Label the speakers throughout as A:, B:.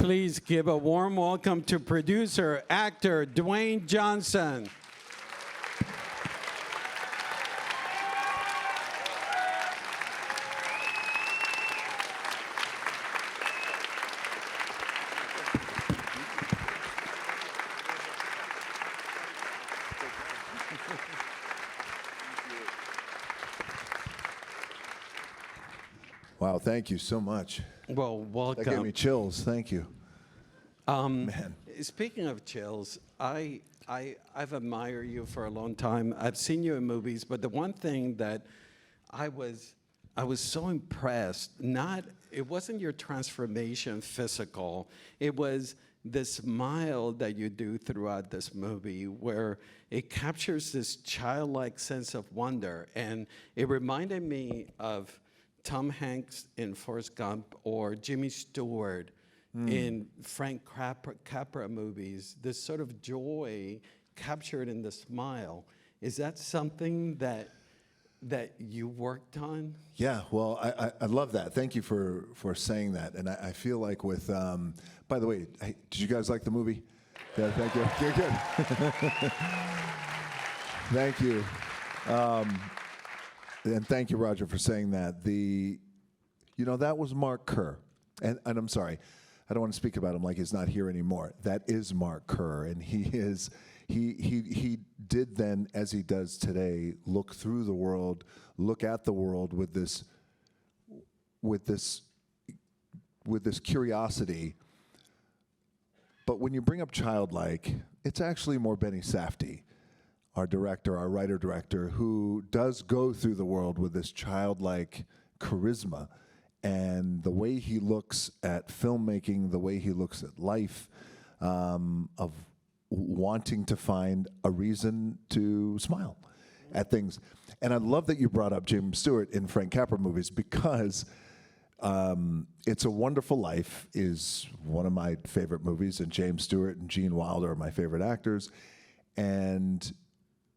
A: please give a warm welcome to producer, actor Dwayne Johnson.
B: Wow, thank you so much.
A: Well, welcome.
B: That gave me chills. Thank you. Man.
A: Speaking of chills, I've admired you for a long time. I've seen you in movies, but the one thing that I was so impressed, it wasn't your transformation physical, it was the smile that you do throughout this movie where it captures this childlike sense of wonder. And it reminded me of Tom Hanks in Forrest Gump or Jimmy Stewart in Frank Capra movies, this sort of joy captured in the smile. Is that something that you worked on?
B: Yeah, well, I love that. Thank you for saying that. And I feel like with, by the way, hey, did you guys like the movie? Yeah, thank you. Okay, good. Thank you. And thank you, Roger, for saying that. That was Mark Kerr. And I'm sorry, I don't want to speak about him like he's not here anymore. That is Mark Kerr, and he did then, as he does today, look through the world, look at the world with this curiosity. But when you bring up childlike, it's actually more Benny Safdie, our director, our writer-director, who does go through the world with this childlike charisma. And the way he looks at filmmaking, the way he looks at life, of wanting to find a reason to smile at things. And I love that you brought up James Stewart in Frank Capra movies, because It's a Wonderful Life is one of my favorite movies, and James Stewart and Gene Wilder are my favorite actors. And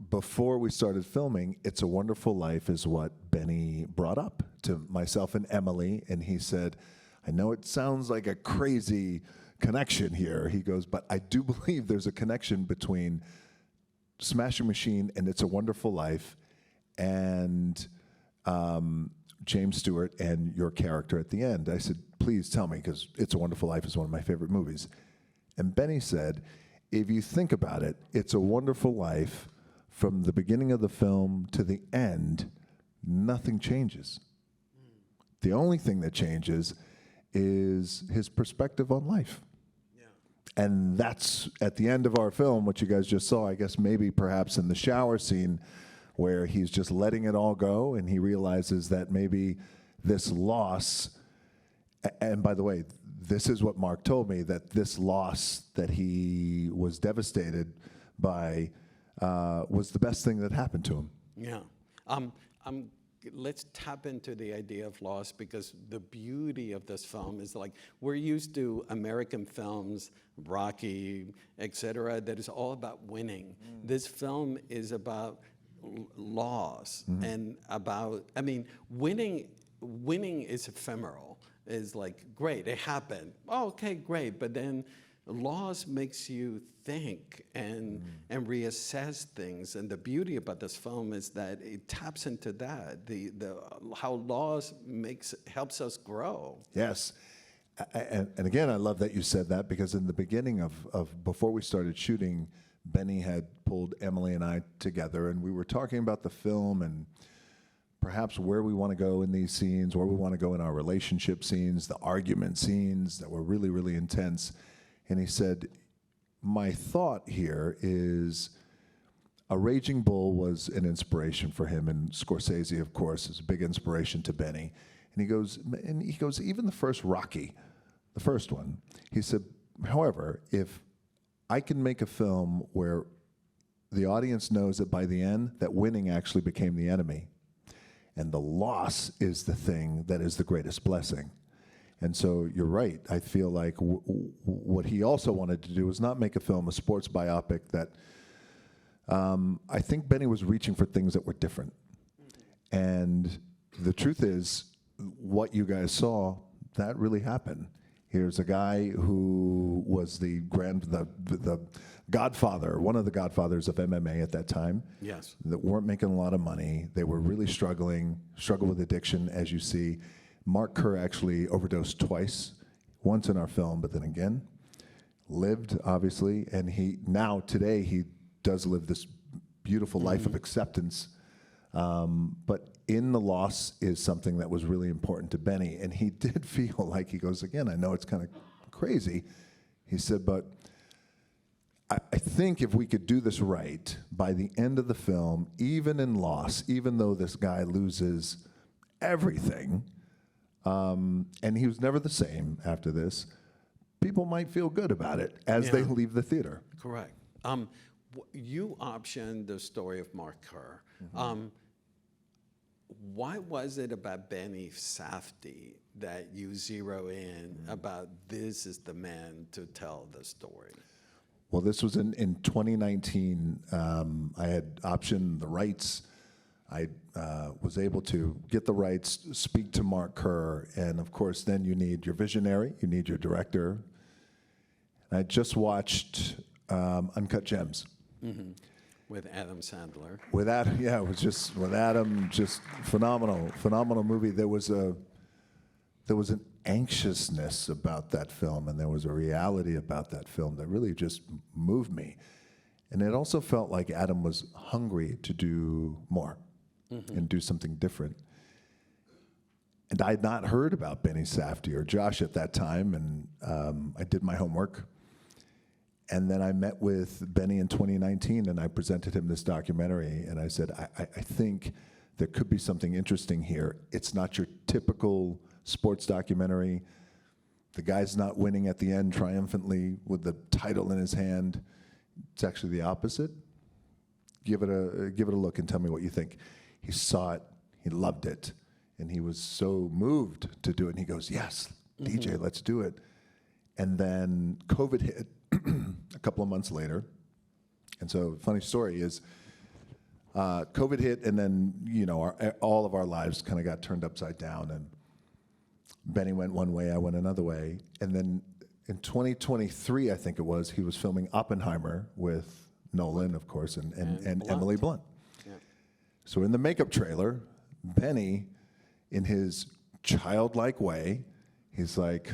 B: before we started filming, It's a Wonderful Life is what Benny brought up to myself and Emily, and he said, I know it sounds like a crazy connection here. He goes, but I do believe there's a connection between Smashing Machine and It's a Wonderful Life and James Stewart and your character at the end. I said, please tell me, because It's a Wonderful Life is one of my favorite movies. And Benny said, if you think about it, It's a Wonderful Life, from the beginning of the film to the end, nothing changes. The only thing that changes is his perspective on life. Yeah. And that's at the end of our film, what you guys just saw, I guess maybe perhaps in the shower scene, where he's just letting it all go, and he realizes that maybe this loss, and by the way, this is what Mark told me, that this loss that he was devastated by was the best thing that happened to him.
A: Yeah. Let's tap into the idea of loss, because the beauty of this film is, like, we're used to American films, Rocky, etc., that is all about winning. This film is about loss and about, I mean, winning is ephemeral. Is like, great, it happened. Oh, okay, great. But then loss makes you think and reassess things. And the beauty about this film is that it taps into that, the how loss helps us grow.
B: Yes. And again, I love that you said that, because in the beginning of before we started shooting, Benny had pulled Emily and I together, and we were talking about the film and perhaps where we want to go in these scenes, where we want to go in our relationship scenes, the argument scenes that were really, really intense. And he said, my thought here is A Raging Bull was an inspiration for him, and Scorsese, of course, is a big inspiration to Benny. And he goes, even the first Rocky, the first one, he said, however, if I can make a film where the audience knows that by the end, that winning actually became the enemy, and the loss is the thing that is the greatest blessing. And so you're right. I feel like what he also wanted to do was not make a film, a sports biopic, that I think Benny was reaching for things that were different. And the truth is, what you guys saw, that really happened. Here's a guy who was the godfather, one of the godfathers of MMA at that time.
A: Yes.
B: That weren't making a lot of money. They were really struggle with addiction, as you see. Mark Kerr actually overdosed twice, once in our film, but then again, lived, obviously, and today he does live this beautiful life of acceptance. But in the loss is something that was really important to Benny, and he did feel like, he goes, again, I know it's kind of crazy. He said, but I think if we could do this right, by the end of the film, even in loss, even though this guy loses everything, and he was never the same after this, people might feel good about it as they leave the theater.
A: Correct. You optioned the story of Mark Kerr. Why was it about Benny Safdie that you zero in about this is the man to tell the story?
B: Well, this was in 2019. I had optioned the rights. I was able to get the rights, speak to Mark Kerr, and of course then you need your visionary, you need your director. And I just watched Uncut Gems.
A: With Adam Sandler.
B: With Adam, yeah, it was just with Adam, just phenomenal movie. There was an anxiousness about that film, and there was a reality about that film that really just moved me. And it also felt like Adam was hungry to do more and do something different. And I had not heard about Benny Safdie or Josh at that time, and I did my homework. And then I met with Benny in 2019, and I presented him this documentary, and I said, I think there could be something interesting here. It's not your typical sports documentary. The guy's not winning at the end triumphantly with the title in his hand. It's actually the opposite. Give it a look and tell me what you think. He saw it, he loved it, and he was so moved to do it. And he goes, yes, DJ, let's do it. And then COVID hit a couple of months later. And so, funny story is, COVID hit, and then all of our lives kind of got turned upside down. And Benny went one way, I went another way. And then in 2023, I think it was, he was filming Oppenheimer with Nolan, of course, and Emily Blunt. Yeah. So in the makeup trailer, Benny, in his childlike way, he's like,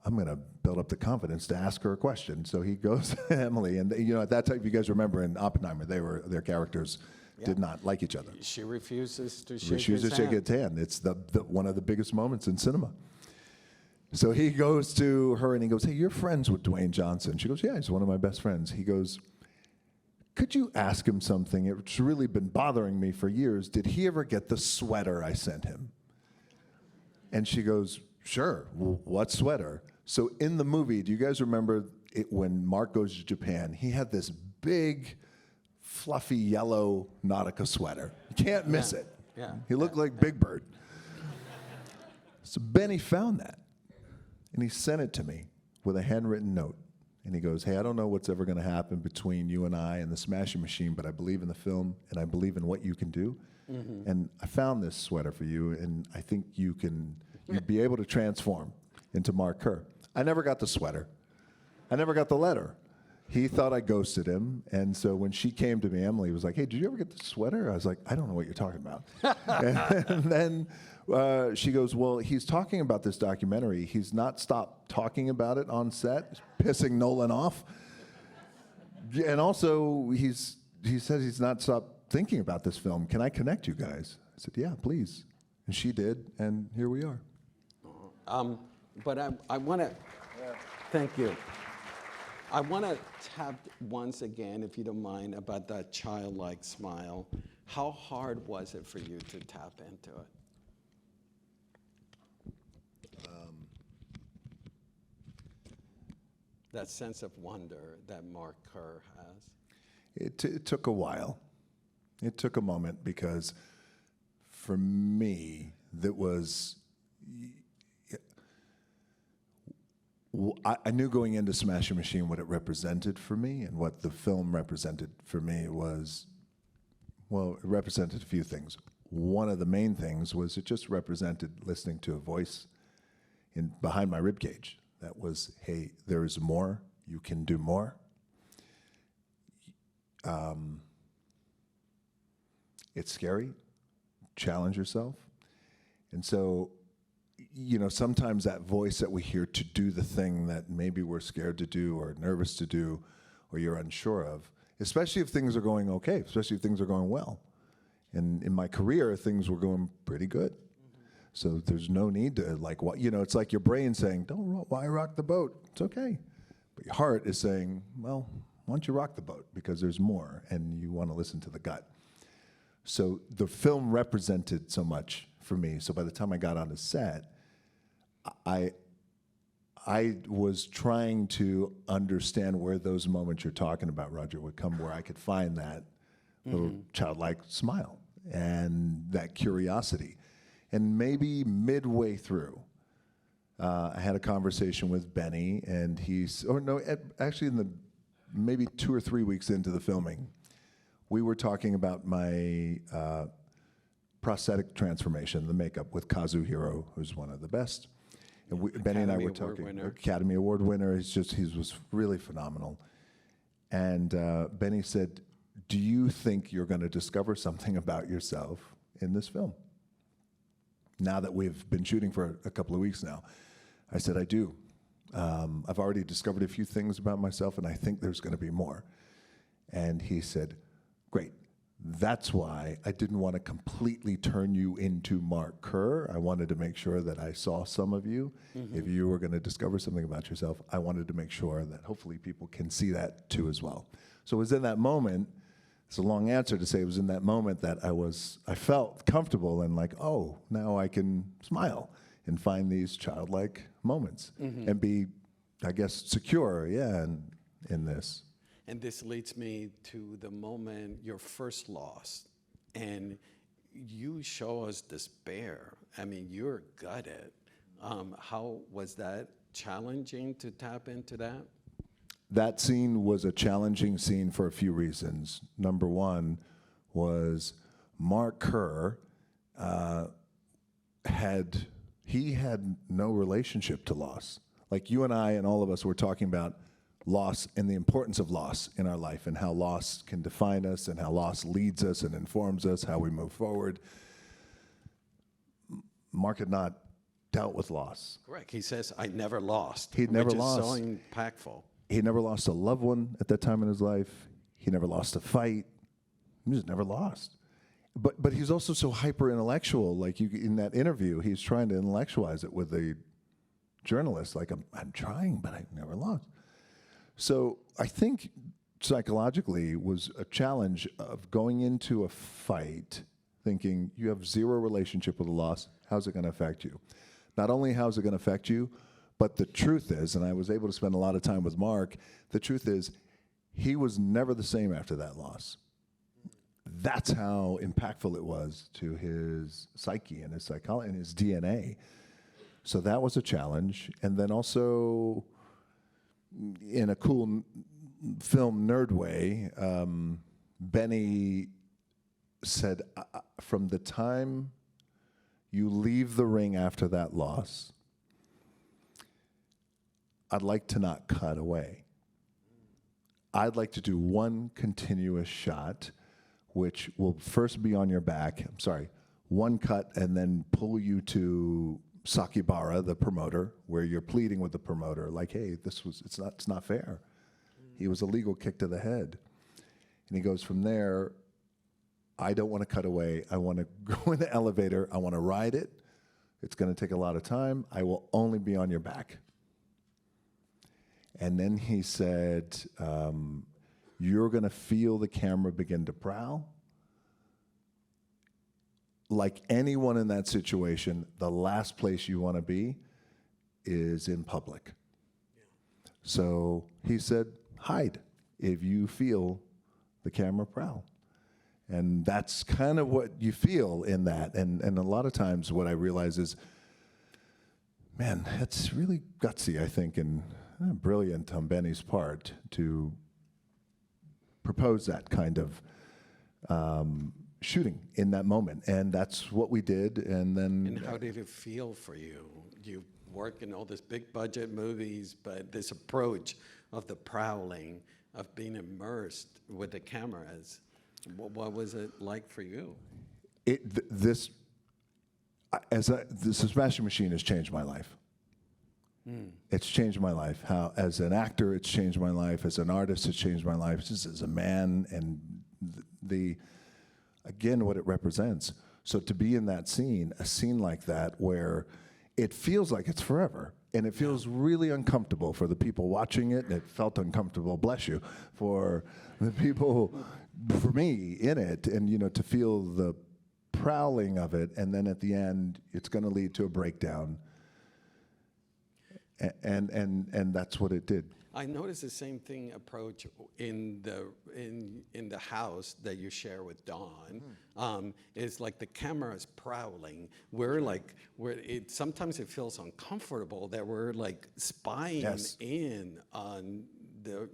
B: I'm going to build up the confidence to ask her a question. So he goes to Emily, and at that time, if you guys remember in Oppenheimer, their characters did not like each other.
A: She refuses to shake
B: Refuses to shake his hand. It's one of the biggest moments in cinema. So he goes to her and he goes, hey, you're friends with Dwayne Johnson. She goes, yeah, he's one of my best friends. He goes, could you ask him something? It's really been bothering me for years. Did he ever get the sweater I sent him? And she goes, sure. Well, what sweater? So in the movie, do you guys remember when Mark goes to Japan, he had this big, fluffy yellow Nautica sweater. You can't miss it.
A: Yeah.
B: He looked like Big Bird. So Benny found that, and he sent it to me with a handwritten note. And he goes, hey, I don't know what's ever going to happen between you and I and the Smashing Machine, but I believe in the film, and I believe in what you can do. And I found this sweater for you, and I think you'd be able to transform into Mark Kerr. I never got the sweater. I never got the letter. He thought I ghosted him, and so when she came to me, Emily was like, hey, did you ever get the sweater? I was like, I don't know what you're talking about. And then she goes, well, he's talking about this documentary. He's not stopped talking about it on set, pissing Nolan off. And also, he says he's not stopped thinking about this film. Can I connect you guys? I said, yeah, please. And she did, and here we are.
A: But I want to, thank you. I want to tap once again, if you don't mind, about that childlike smile. How hard was it for you to tap into it? That sense of wonder that Mark Kerr has.
B: It took a while. It took a moment because for me, that was, I knew going into Smashing Machine what it represented for me, and what the film represented for me was, well, it represented a few things. One of the main things was it just represented listening to a voice behind my rib cage. That was, hey, there is more. You can do more. It's scary. Challenge yourself. And so, sometimes that voice that we hear to do the thing that maybe we're scared to do or nervous to do or you're unsure of, especially if things are going okay, especially if things are going well. And in my career, things were going pretty good. So there's no need to it's like your brain saying, why rock the boat? It's okay. But your heart is saying, well, why don't you rock the boat? Because there's more, and you want to listen to the gut. So the film represented so much for me. So by the time I got on the set, I was trying to understand where those moments you're talking about, Roger, would come, where I could find that little childlike smile and that curiosity. And maybe midway through, I had a conversation with Benny, and actually in the maybe 2 or 3 weeks into the filming, we were talking about my prosthetic transformation, the makeup with Kazuhiro, who's one of the best. And Benny and I were talking. Academy Award winner. He was really phenomenal. And Benny said, "Do you think you're going to discover something about yourself in this film?" Now that we've been shooting for a couple of weeks now, I said, "I do. I've already discovered a few things about myself, and I think there's going to be more." And he said, "Great. That's why I didn't want to completely turn you into Mark Kerr. I wanted to make sure that I saw some of you. If you were going to discover something about yourself, I wanted to make sure that hopefully people can see that too as well." So it was in that moment, it's a long answer to say, it was in that moment that I felt comfortable and like, oh, now I can smile and find these childlike moments and be, I guess, secure, in this.
A: And this leads me to the moment your first loss, and you show us despair. I mean, you're gutted. How was that challenging to tap into that?
B: That scene was a challenging scene for a few reasons. Number one was Mark Kerr had no relationship to loss. Like you and I and all of us were talking about loss and the importance of loss in our life and how loss can define us and how loss leads us and informs us, how we move forward. Mark had not dealt with loss.
A: Correct. He says, I never lost.
B: He'd never
A: which
B: lost.
A: Is so impactful.
B: He never lost a loved one at that time in his life. He never lost a fight. He just never lost. But he's also so hyper intellectual. Like in that interview, he's trying to intellectualize it with the journalist. Like I'm trying, but I never lost. So I think psychologically was a challenge of going into a fight thinking you have zero relationship with the loss. How's it going to affect you? Not only how's it going to affect you, but the truth is, and I was able to spend a lot of time with Mark, the truth is he was never the same after that loss. That's how impactful it was to his psyche and his psychology and his DNA. So that was a challenge. And then also, in a cool film nerd way, Benny said, from the time you leave the ring after that loss, I'd like to not cut away. I'd like to do one continuous shot, which will first be on your back. One cut and then pull you to Sakibara, the promoter, where you're pleading with the promoter, like, hey, it's not fair. He was a legal kick to the head. And he goes from there, I don't want to cut away. I want to go in the elevator. I want to ride it. It's going to take a lot of time. I will only be on your back. And then he said, you're going to feel the camera begin to prowl. Like anyone in that situation, the last place you want to be is in public. Yeah. So he said, hide if you feel the camera prowl. And that's kind of what you feel in that. And a lot of times what I realize is, man, that's really gutsy, I think, and brilliant on Benny's part to propose that kind of shooting in that moment. And that's what we did. And then...
A: And how did it feel for you? You work in all these big budget movies, but this approach of the prowling, of being immersed with the cameras, what was it like for you?
B: This Smashing Machine has changed my life. It's changed my life. How, as an actor, it's changed my life. As an artist, it's changed my life. Just as a man, and again, what it represents. So to be in that scene, a scene like that, where it feels like it's forever, and it feels really uncomfortable for the people watching it, and it felt uncomfortable, bless you, for the people, for me, in it, and, you know, to feel the prowling of it, and then at the end, it's going to lead to a breakdown. And that's what it did.
A: I noticed the same thing approach in the house that you share with Dawn. It's like the camera is prowling. Sometimes it feels uncomfortable that we're like spying in on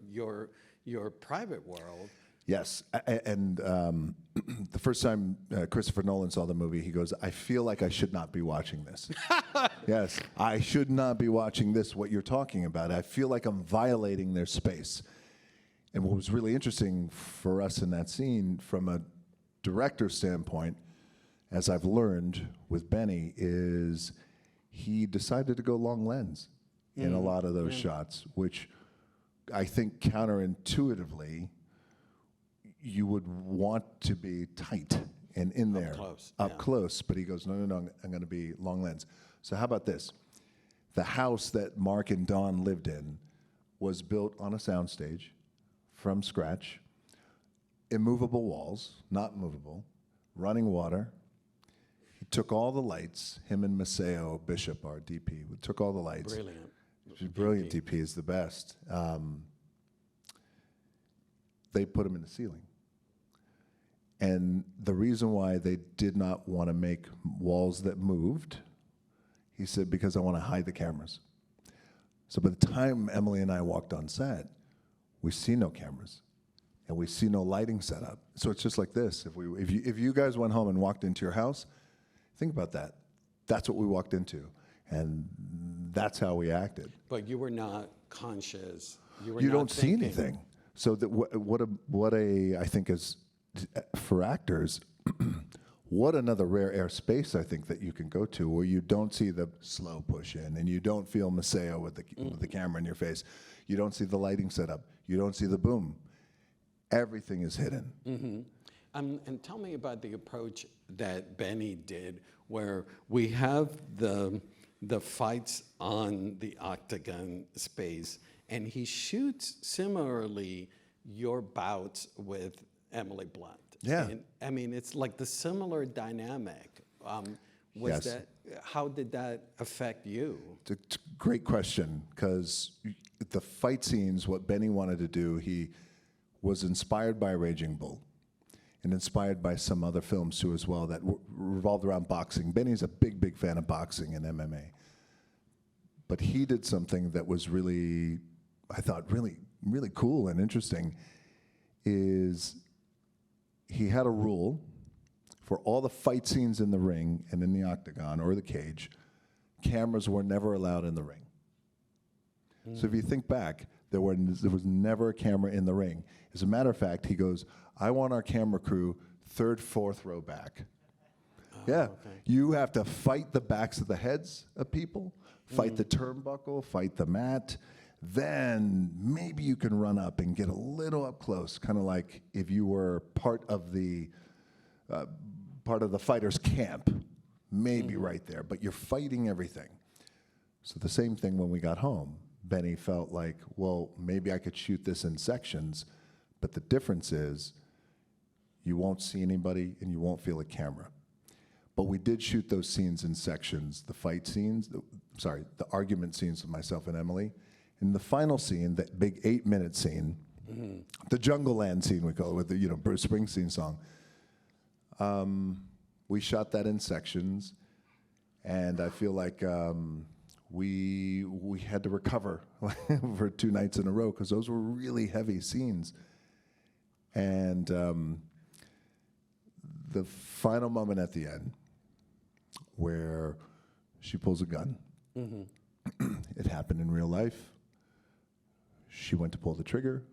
A: your private world.
B: Yes, and the first time Christopher Nolan saw the movie, he goes, "I feel like I should not be watching this." Yes, I should not be watching this, what you're talking about. I feel like I'm violating their space. And what was really interesting for us in that scene, from a director's standpoint, as I've learned with Benny, is he decided to go long lens in a lot of those shots, which I think counterintuitively, you would want to be tight and in there, up close. But he goes, no, I'm going to be long lens. So how about this? The house that Mark and Dawn lived in was built on a soundstage from scratch, immovable walls, not movable, running water. He took all the lights, him and Maceo Bishop, our DP, took all the lights.
A: Brilliant.
B: Brilliant DP is the best. They put them in the ceiling. And the reason why they did not want to make walls that moved, he said, because I want to hide the cameras. So by the time Emily and I walked on set, we see no cameras, and we see no lighting set up. So it's just like this. If you guys went home and walked into your house, think about that. That's what we walked into, and that's how we acted.
A: But you were not conscious.
B: You don't see anything. So that I think is, for actors, what another rare air space I think that you can go to, where you don't see the slow push in, and you don't feel Maceo with the camera in your face. You don't see the lighting setup. You don't see the boom. Everything is hidden.
A: And tell me about the approach that Benny did, where we have the fights on the octagon space, and he shoots similarly your bouts with Emily Blunt.
B: Yeah.
A: And, I mean, it's like the similar dynamic.
B: Yes.
A: How did that affect you?
B: It's a great question, because the fight scenes, what Benny wanted to do, he was inspired by Raging Bull and inspired by some other films too as well that revolved around boxing. Benny's a big fan of boxing and MMA. But he did something that was really, I thought, really cool and interesting, is he had a rule for all the fight scenes in the ring and in the octagon or the cage, cameras were never allowed in the ring. So if you think back, there was never a camera in the ring. As a matter of fact, he goes, I want our camera crew 3rd, 4th row back. Okay. You have to fight the backs of the heads of people, fight the turnbuckle, fight the mat. Then maybe you can run up and get a little up close, kind of like if you were part of the fighter's camp, maybe right there. But you're fighting everything. So the same thing when we got home. Benny felt like, well, maybe I could shoot this in sections, but the difference is you won't see anybody and you won't feel a camera. But we did shoot those scenes in sections, the fight scenes, the argument scenes with myself and Emily. In the final scene, that big 8-minute scene, the Jungle Land scene we call it, with the Bruce Springsteen song, we shot that in sections, and I feel like we had to recover for 2 nights in a row because those were really heavy scenes. And the final moment at the end, where she pulls a gun, It happened in real life. She went to pull the trigger.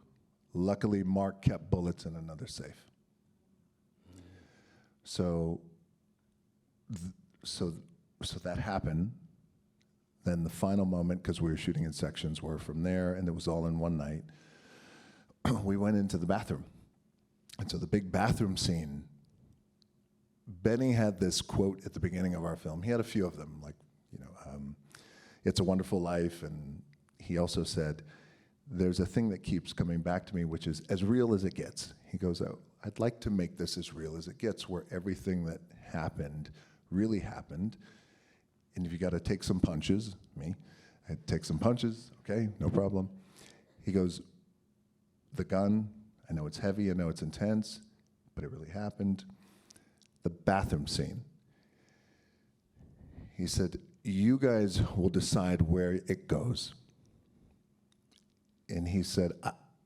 B: Luckily, Mark kept bullets in another safe. So that happened. Then the final moment, because we were shooting in sections, were from there, and it was all in one night. We went into the bathroom. And so the big bathroom scene, Benny had this quote at the beginning of our film. He had a few of them, like, it's a wonderful life. And he also said, there's a thing that keeps coming back to me, which is as real as it gets. He goes, oh, I'd like to make this as real as it gets, where everything that happened really happened. And if you got to take some punches, I'd take some punches, okay, no problem. He goes, the gun, I know it's heavy, I know it's intense, but it really happened. The bathroom scene. He said, you guys will decide where it goes. And he said,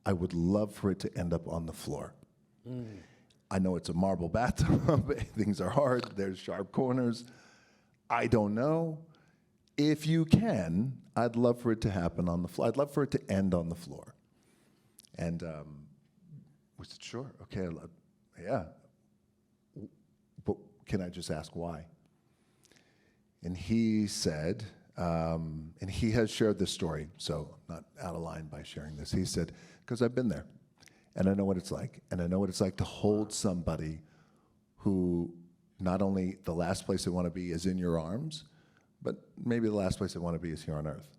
B: I would love for it to end up on the floor. I know it's a marble bathtub, things are hard, there's sharp corners. I don't know. If you can, I'd love for it to happen on the floor. I'd love for it to end on the floor. And we said, sure, okay, yeah. But can I just ask why? And he said, and he has shared this story, so I'm not out of line by sharing this. He said, because I've been there, and I know what it's like. And I know what it's like to hold somebody who not only the last place they want to be is in your arms, but maybe the last place they want to be is here on earth.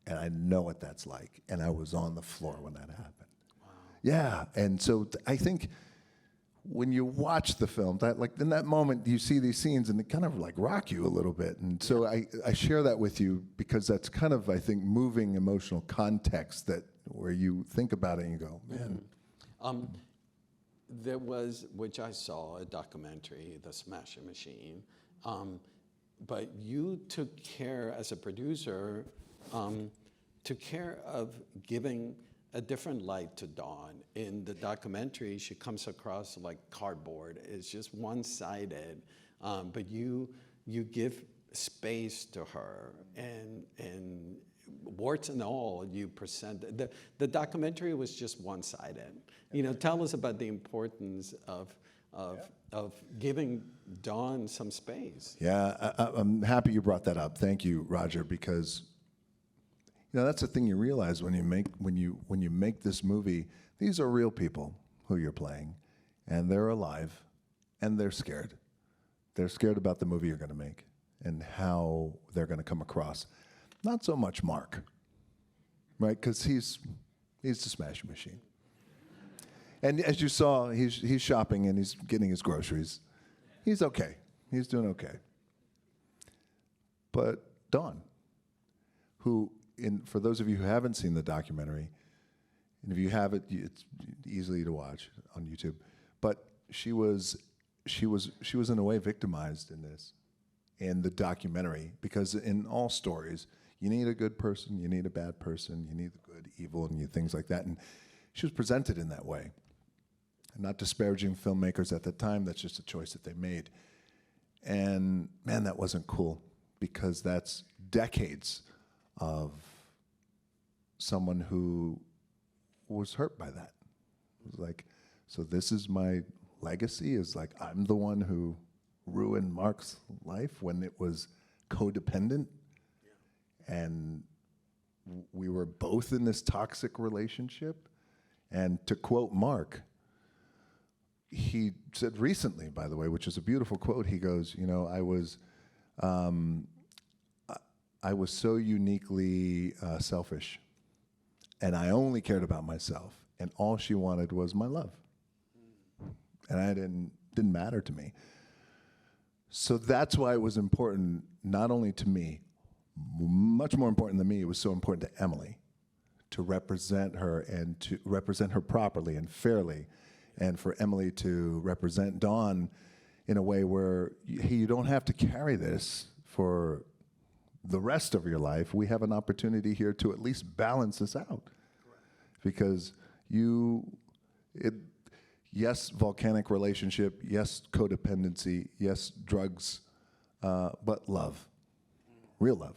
B: And I know what that's like. And I was on the floor when that happened. Wow. Yeah, and so I think when you watch the film, that, like, in that moment, you see these scenes and they kind of like rock you a little bit. And so I share that with you because that's kind of, I think, moving emotional context that where you think about it and you go, man.
A: There was, which I saw, a documentary, The Smashing Machine, but you took care, as a producer, took care of giving a different light to Dawn. In the documentary, she comes across like cardboard. It's just one-sided, but you give space to her, and warts and all, you present. The documentary was just one-sided. Tell us about the importance of giving Dawn some space.
B: Yeah, I'm happy you brought that up. Thank you, Roger, because that's the thing you realize when you make this movie. These are real people who you're playing, and they're alive, and they're scared. They're scared about the movie you're going to make and how they're going to come across. Not so much Mark, right? Because he's the smashing machine. And as you saw, he's shopping and he's getting his groceries. He's okay. He's doing okay. But Dawn, who, for those of you who haven't seen the documentary, and if you have it, it's easily to watch on YouTube. But she was in a way victimized in this, in the documentary, because in all stories, you need a good person, you need a bad person, you need the good, evil, and things like that. And she was presented in that way. And not disparaging filmmakers at the time, that's just a choice that they made. And man, that wasn't cool, because that's decades of someone who was hurt by that. It was like, so this is my legacy, is like I'm the one who ruined Mark's life when it was codependent. And we were both in this toxic relationship. And to quote Mark, he said recently, by the way, which is a beautiful quote, he goes, I was so uniquely selfish, and I only cared about myself, and all she wanted was my love. And I didn't matter to me. So that's why it was important, not only to me, much more important than me, it was so important to Emily to represent her, and to represent her properly and fairly, and for Emily to represent Dawn in a way where you don't have to carry this for the rest of your life. We have an opportunity here to at least balance this out. Correct. Because yes, volcanic relationship, yes, codependency, yes, drugs, but love, real love,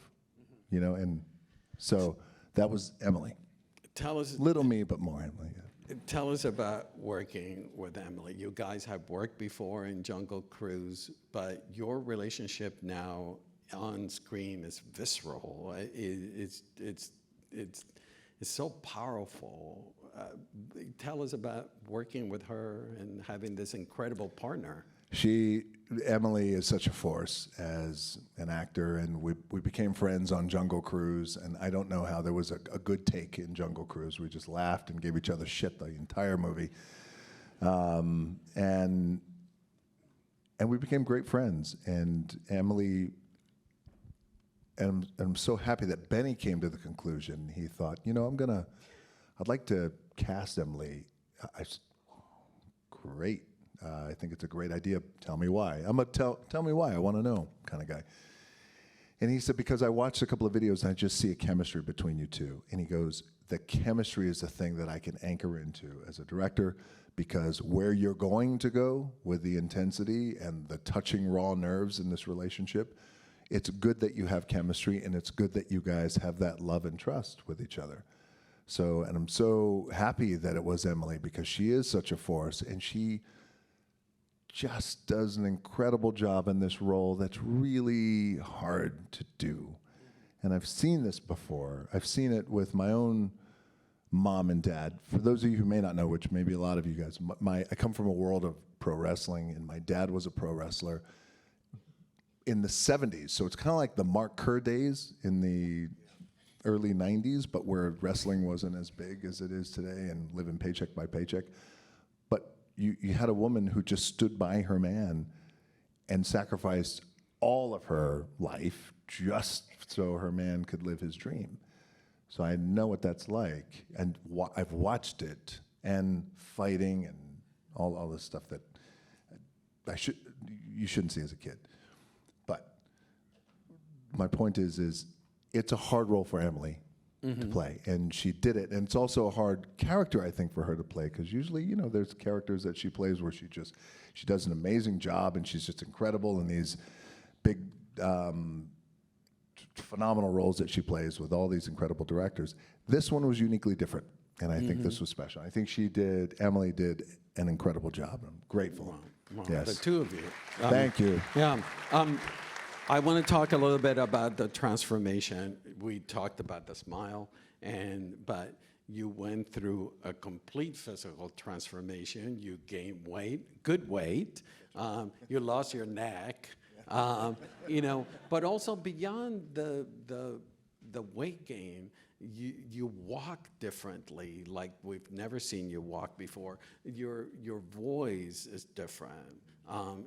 B: you know, and so that was Emily.
A: Tell us,
B: Little me, but more Emily. Yeah.
A: tell us about working with Emily. You guys have worked before in Jungle Cruise, but your relationship now on screen is visceral. It's so powerful. Tell us about working with her and having this incredible partner.
B: Emily is such a force as an actor, and we became friends on Jungle Cruise, and I don't know how there was a good take in Jungle Cruise. We just laughed and gave each other shit the entire movie. And we became great friends, and Emily, and I'm so happy that Benny came to the conclusion. He thought, you know, I'd like to cast Emily. I said, great. I think it's a great idea. Tell me why. I'm a tell me why. I want to know kind of guy. And he said, because I watched a couple of videos and I just see a chemistry between you two. And he goes, the chemistry is the thing that I can anchor into as a director, because where you're going to go with the intensity and the touching raw nerves in this relationship, it's good that you have chemistry, and it's good that you guys have that love and trust with each other. So, and I'm so happy that it was Emily, because she is such a force, and she just does an incredible job in this role that's really hard to do. And I've seen this before. I've seen it with my own mom and dad. For those of you who may not know, which maybe a lot of you guys, I come from a world of pro wrestling, and my dad was a pro wrestler in the 70s. So it's kind of like the Mark Kerr days in the early 90s, but where wrestling wasn't as big as it is today and living paycheck by paycheck. But you had a woman who just stood by her man and sacrificed all of her life just so her man could live his dream. So I know what that's like, and I've watched it, and fighting and all this stuff that you shouldn't see as a kid. But my point is it's a hard role for Emily to play, and she did it. And it's also a hard character, I think, for her to play, because usually, you know, there's characters that she plays where she does an amazing job, and she's just incredible in these big, phenomenal roles that she plays with all these incredible directors. This one was uniquely different, and I think this was special. I think Emily did an incredible job. I'm grateful.
A: Wow,
B: yes.
A: the two of you.
B: Thank you.
A: Yeah. I want to talk a little bit about the transformation. We talked about the smile, but you went through a complete physical transformation. You gained weight, good weight. You lost your neck, you know. But also beyond the weight gain, you walk differently, like we've never seen you walk before. Your voice is different.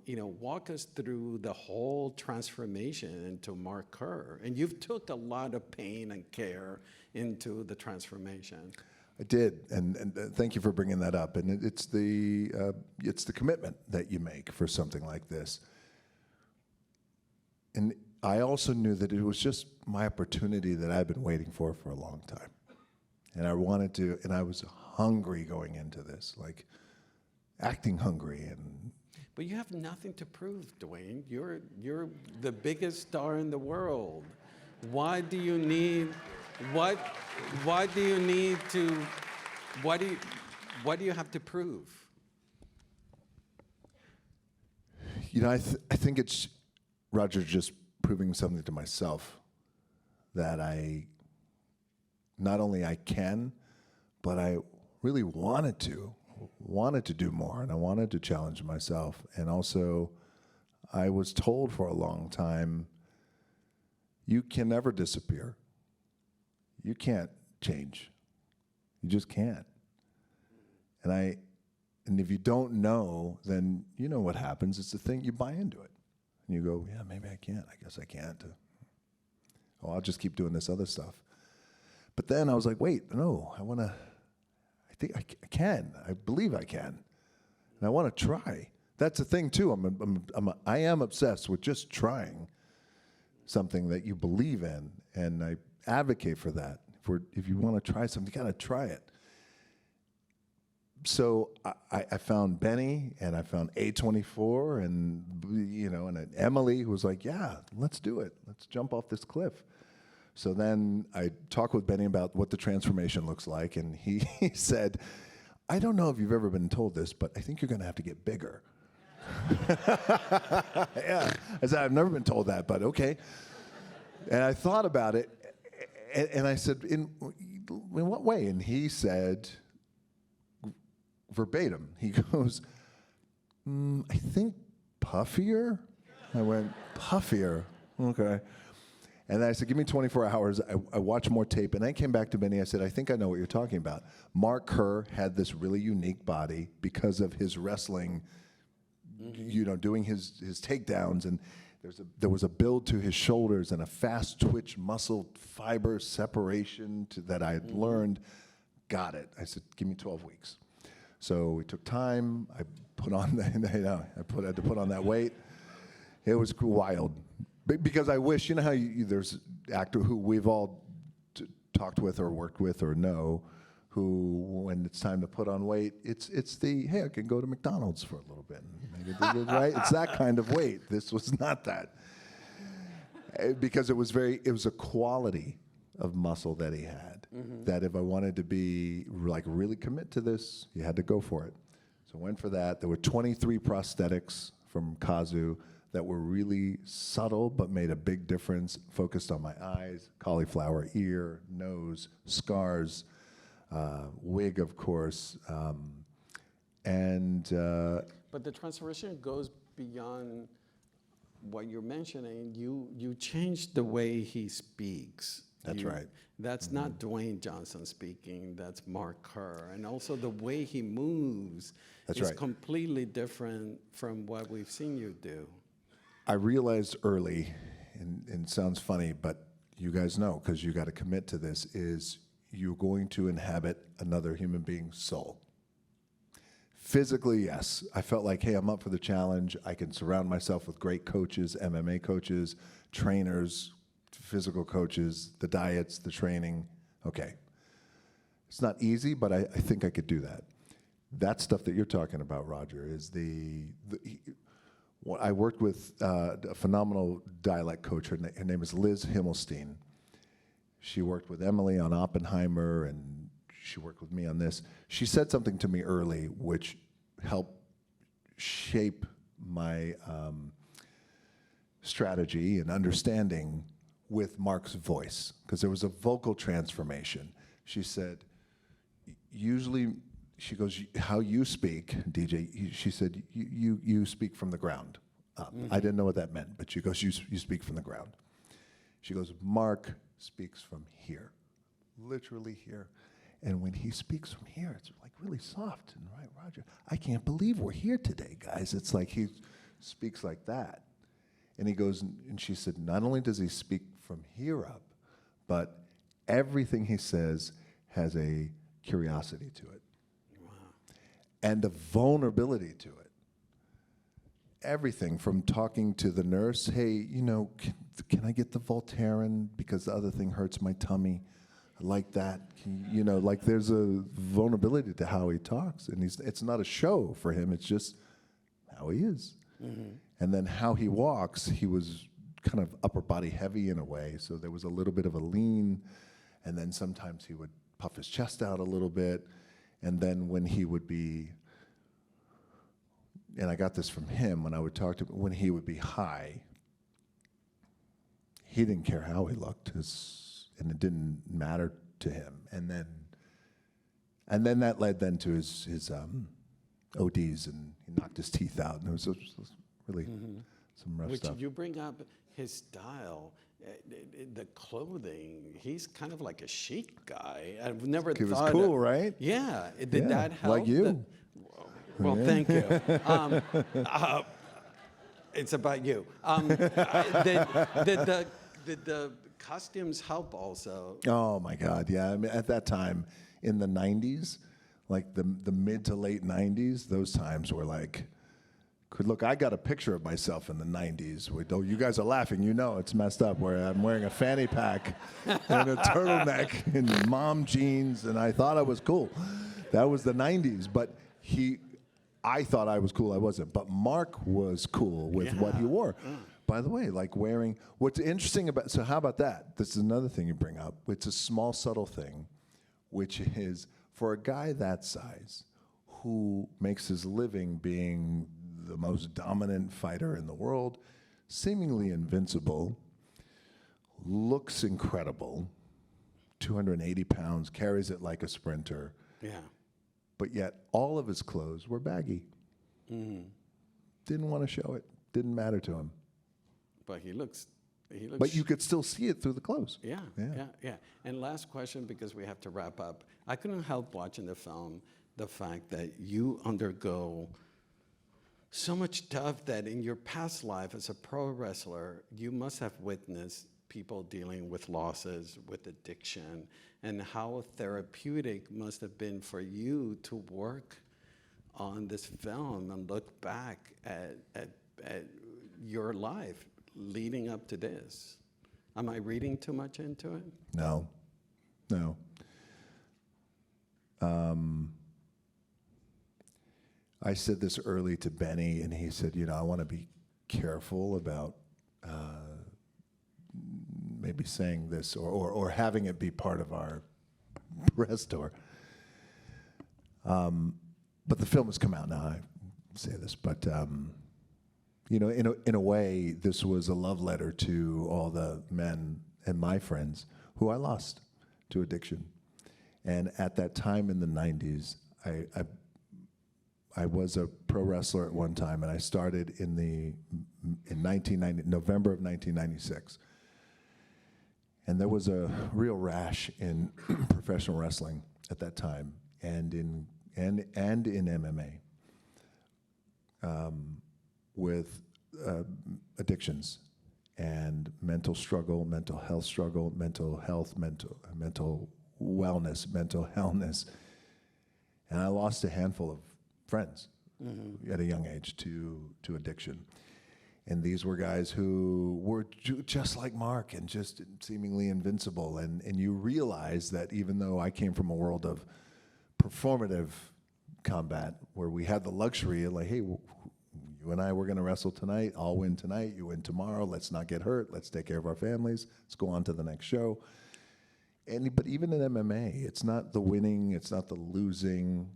A: You know, walk us through the whole transformation into Mark Kerr. And you've took a lot of pain and care into the transformation.
B: I did, and thank you for bringing that up. And it's the commitment that you make for something like this. And I also knew that it was just my opportunity that I've been waiting for a long time. And I wanted to, and I was hungry going into this, like acting hungry. And
A: but you have nothing to prove, Dwayne. You're the biggest star in the world. Why do you need Why do you have to prove?
B: You know, I think it's, Roger, just proving something to myself that not only I can, but I really wanted to do more, and I wanted to challenge myself. And also, I was told for a long time, you can never disappear. You can't change. You just can't. And if you don't know, then you know what happens. It's the thing, you buy into it. And you go, yeah, maybe I can't. I guess I can't. Oh, I'll just keep doing this other stuff. But then I was like, wait, no, I think I can. I believe I can. And I want to try. That's the thing, too. I am obsessed with just trying something that you believe in, and I advocate for that. If you want to try something, you got to try it. So I found Benny, and I found A24, and and Emily, who was like, yeah, let's do it. Let's jump off this cliff. So then I talked with Benny about what the transformation looks like, and he said, I don't know if you've ever been told this, but I think you're going to have to get bigger. Yeah, I said, I've never been told that, but okay. And I thought about it, and I said, in what way? And he said, verbatim, he goes, I think puffier? I went, puffier, okay. And then I said, give me 24 hours. I watched more tape, and I came back to Benny. I said, I think I know what you're talking about. Mark Kerr had this really unique body because of his wrestling, you know, doing his takedowns, and there was a build to his shoulders and a fast twitch muscle fiber separation that I had learned. Got it. I said, give me 12 weeks. So we took time. I put on had to put on that weight. It was wild. Because I wish, you know how there's an actor who we've all talked with or worked with or know, who when it's time to put on weight, it's the, hey, I can go to McDonald's for a little bit. Right? It's that kind of weight. This was not that. Because it was a quality of muscle that he had, that if I wanted to be, like, really commit to this, you had to go for it. So I went for that. There were 23 prosthetics from Kazu that were really subtle but made a big difference, focused on my eyes, cauliflower ear, nose, scars, wig, of course.
A: But the transformation goes beyond what you're mentioning. You changed the way he speaks.
B: That's right.
A: That's not Dwayne Johnson speaking, that's Mark Kerr. And also the way he moves is completely different from what we've seen you do.
B: I realized early, and it sounds funny, but you guys know, because you got to commit to this, is you're going to inhabit another human being's soul. Physically, yes. I felt like, hey, I'm up for the challenge. I can surround myself with great coaches, MMA coaches, trainers, physical coaches, the diets, the training. Okay. It's not easy, but I think I could do that. That stuff that you're talking about, Roger, is I worked with a phenomenal dialect coach. Her name is Liz Himmelstein. She worked with Emily on Oppenheimer, and she worked with me on this. She said something to me early which helped shape my strategy and understanding with Mark's voice, because there was a vocal transformation. She said, usually, she goes, how you speak, DJ, she said, you speak from the ground up. I didn't know what that meant, but she goes, you speak from the ground. She goes, Mark speaks from here, literally here. And when he speaks from here, it's like really soft. And right, Roger, I can't believe we're here today, guys. It's like he speaks like that. And he goes, and she said, not only does he speak from here up, but everything he says has a curiosity to it. Wow. And a vulnerability to it. Everything from talking to the nurse, hey, you know, can I get the Voltaren because the other thing hurts my tummy? I like that. You know, like there's a vulnerability to how he talks. And it's not a show for him. It's just how he is. Mm-hmm. And then how he walks, he was kind of upper body heavy in a way. So there was a little bit of a lean. And then sometimes he would puff his chest out a little bit. And then when he would be, and I got this from him when I would talk to him, when he would be high, he didn't care how he looked, and it didn't matter to him. And then that led then to his ODs, and he knocked his teeth out, and it was really some rough stuff.
A: You bring up his style, the clothing. He's kind of like a chic guy. I've never thought.
B: He was cool, right?
A: Yeah. Did that help?
B: Like you.
A: Well, thank you. It's about you. Did the costumes help also?
B: Oh my God, yeah. I mean, at that time, in the '90s, like the mid to late '90s, those times were like, look, I got a picture of myself in the '90s. You guys are laughing, you know it's messed up, where I'm wearing a fanny pack and a turtleneck and mom jeans, and I thought I was cool. That was the '90s, but I thought I was cool. I wasn't. But Mark was cool with what he wore. By the way, like wearing, what's interesting about, so how about that? This is another thing you bring up. It's a small, subtle thing, which is for a guy that size who makes his living being the most dominant fighter in the world, seemingly invincible, looks incredible, 280 pounds, carries it like a sprinter.
A: Yeah.
B: But yet all of his clothes were baggy. Didn't want to show it. Didn't matter to him.
A: But he looks.
B: But you could still see it through the clothes.
A: Yeah. And last question, because we have to wrap up. I couldn't help watching the film, the fact that you undergo so much stuff that in your past life as a pro wrestler, you must have witnessed people dealing with losses, with addiction, and how therapeutic must have been for you to work on this film and look back at your life leading up to this. Am I reading too much into it?
B: No. I said this early to Benny, and he said, I want to be careful about maybe saying this or having it be part of our press tour. But the film has come out now. I say this, but in a way, this was a love letter to all the men and my friends who I lost to addiction. And at that time in the 90s, I was a pro wrestler at one time, and I started in November of 1996. And there was a real rash in professional wrestling at that time, and in MMA, with addictions and mental struggle, mental health struggle, mental wellness, mental illness. And I lost a handful of friends at a young age to addiction. And these were guys who were just like Mark and just seemingly invincible. And you realize that even though I came from a world of performative combat where we had the luxury of like, hey, you and I, we're going to wrestle tonight. I'll win tonight. You win tomorrow. Let's not get hurt. Let's take care of our families. Let's go on to the next show. But even in MMA, it's not the winning. It's not the losing.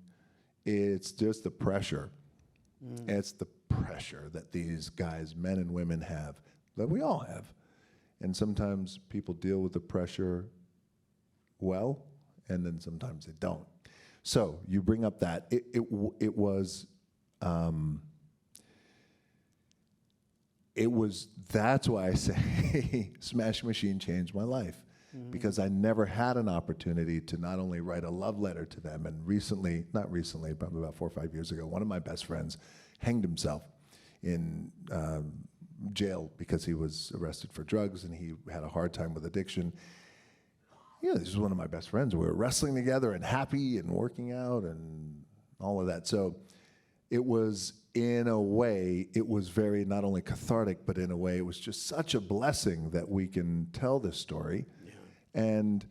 B: It's just the pressure. It's the pressure that these guys, men and women, have, that we all have. And sometimes people deal with the pressure well, and then sometimes they don't. So you bring up that. It was, that's why I say Smash Machine changed my life. Because I never had an opportunity to not only write a love letter to them, and not recently, probably about 4 or 5 years ago, one of my best friends hanged himself in jail because he was arrested for drugs and he had a hard time with addiction. This is one of my best friends. We were wrestling together and happy and working out and all of that. So it was, in a way, it was very not only cathartic, but in a way it was just such a blessing that we can tell this story. And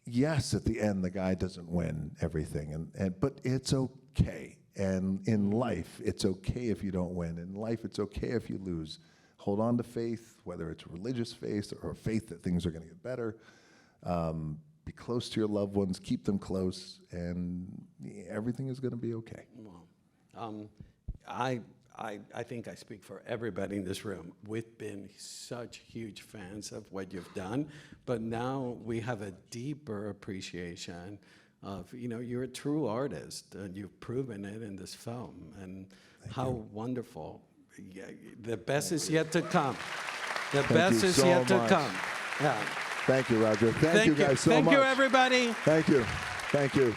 B: yes, at the end, the guy doesn't win everything, but it's okay. And in life, it's okay if you don't win. In life, it's okay if you lose. Hold on to faith, whether it's religious faith or faith that things are going to get better. Be close to your loved ones, keep them close, and everything is going to be okay.
A: Well, I think I speak for everybody in this room. We've been such huge fans of what you've done, but now we have a deeper appreciation of, you're a true artist, and you've proven it in this film, and how wonderful. Yeah, the best is yet to come. The best is yet to come. Yeah.
B: Thank you, Roger. Thank you guys so much.
A: Thank you, everybody.
B: Thank you. Thank you.